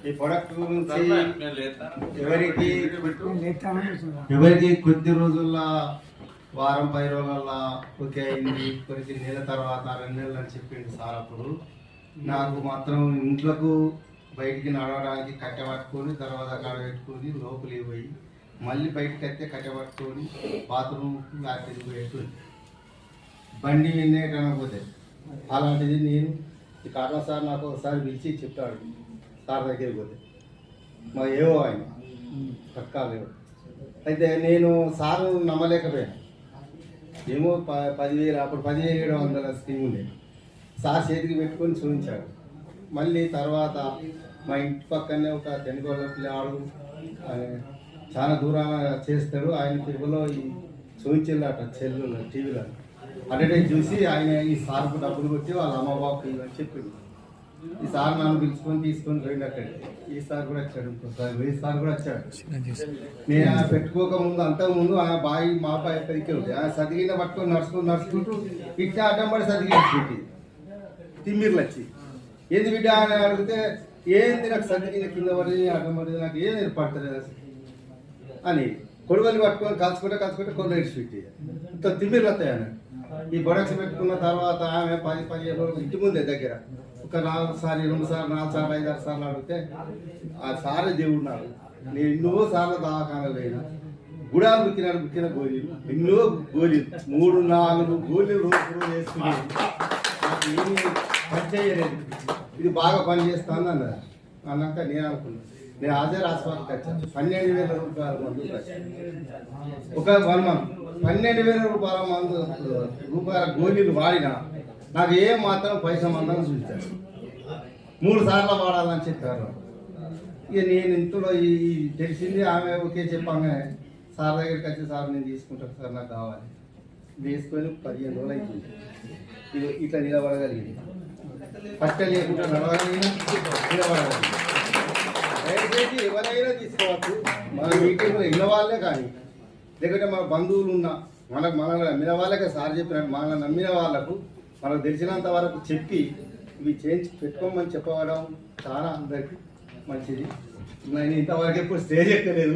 ఈ ప్రొడక్ట్ గురించి ఎవరికి కొద్ది రోజుల్లో వారం 10 రోజుల్లో ఓకే అయింది, కొద్ది నెల తర్వాత 2 నెలలు అని చెప్పింది సార్. అప్పుడు నాకు మాత్రం ఇంట్లోకు బయటికి నడవడానికి కట్టె పట్టుకొని తర్వాత కాడ పెట్టుకొని లోపలికి పోయి మళ్ళీ బయటికి వస్తే కట్టె పట్టుకొని బాత్రూమ్కి లాంటిది పెట్టుకుంది, బండి విన్నే కనకపోతే. అలాంటిది నేను ఈ కారణం సార్ నాకు ఒకసారి పిలిచి చెప్పాడు సార్ దగ్గరికి పోతే, మా ఏవో ఆయన పక్కాలేవు. అయితే నేను సారు నమ్మలేకపోయాను. ఏమో 10,000 అప్పుడు 1700 స్కీమ్ ఉండేది. సార్ చేతికి పెట్టుకొని చూపించాడు. మళ్ళీ తర్వాత మా ఇంటి పక్కనే ఒక తెనుగోళ్ళ పిల్లాడు చాలా దూరాన చేస్తారు, ఆయన తెలుగులో ఈ చూపించారట చెల్లు టీవీలో అడ్వర్టైజ్ చూసి ఆయన ఈ సార్కు డబ్బులు కొట్టి వాళ్ళ అమ్మ బాబు ఇవని చెప్పింది. ఈ సార్ నన్ను పిలుచుకొని తీసుకొని పోయింది అక్కడికి. ఈ సార్ కూడా వచ్చాడు, ఇంకోసారి ఈ సార్ కూడా వచ్చాడు. నేను ఆయన పెట్టుకోకముందు అంతకుముందు ఆయన బాయి మా బాయి ఎక్కడికే ఉంది. ఆయన సదిగిన పట్టుకొని నడుచుకుంటూ ఇట్లా అడ్డం పడి సదిగి పెట్టి తిమ్మిర్లు వచ్చి ఏంది బిడ్డ అని అడిగితే ఏంది నాకు సదిగిన కింద పడి అడ్డం పడి నాకు ఏం ఏర్పడుతుంది అని కొడువలు పట్టుకొని కలుసుకుంటే కొన్ని ఇడిచిపెట్టి ఇంత తిమ్మిర్లు వస్తాయి ఆయన. ఈ ప్రొడక్ట్స్ పెట్టుకున్న తర్వాత ఆమె 10-15 రోజులు ఇంటి ముందే దగ్గర ఒక 4 సార్లు 2 సార్లు 4 సార్లు 5-6 సార్లు అడిగితే ఆ సారే దేవుడు నాకు. నేను ఎన్నో సార్లు దవాఖానలు అయినా గుడాలు బుక్కిన గోళీలు ఎన్నో గోళీలు 3-4 గోళీలు రోజు వేసుకునేది. నాకు ఏమీ పని చేయలేదు. ఇది బాగా పని చేస్తాను అన్నది. అన్నాక నేను అనుకున్నాను, నేను హాజరు హాస్పిటల్కి వచ్చాను. 12,000 రూపాయల మందు ఒక 1 మంత్ 12,000 రూపాయల గోళీలు వాడినా నాకు ఏం మాత్రం పైసా మందని చూపించాను. 3 సార్లు వాడాలని చెప్పారు. ఇక నేను ఇంతలో ఈ తెలిసింది. ఆమె ఓకే చెప్పామే సార్ దగ్గరికి వచ్చి సార్ నేను తీసుకుంటాను సార్ నాకు కావాలి వేసుకొని 15 రోజులు అవుతుంది. ఇది ఇట్లా నిలబడగలిగింది. ఫస్ట్ లేకుండా నడవగలిగిన నిలబడగలిగింది. దయచేసి ఎవరైనా తీసుకోవచ్చు. మన మీటింగ్లో ఇళ్ళ వాళ్ళే కానీ లేకుంటే మన బంధువులు ఉన్న మన నమ్మిన వాళ్ళకే సార్ చెప్పినట్టు మనల్ని నమ్మిన వాళ్ళకు మనకు తెలిసినంత వరకు చెప్పి ఇవి చేంజ్ పెట్టుకోమని చెప్పవడం చాలా అందరికీ మంచిది. నేను ఇంతవరకు ఎప్పుడు స్టేజ్ ఎక్కలేదు.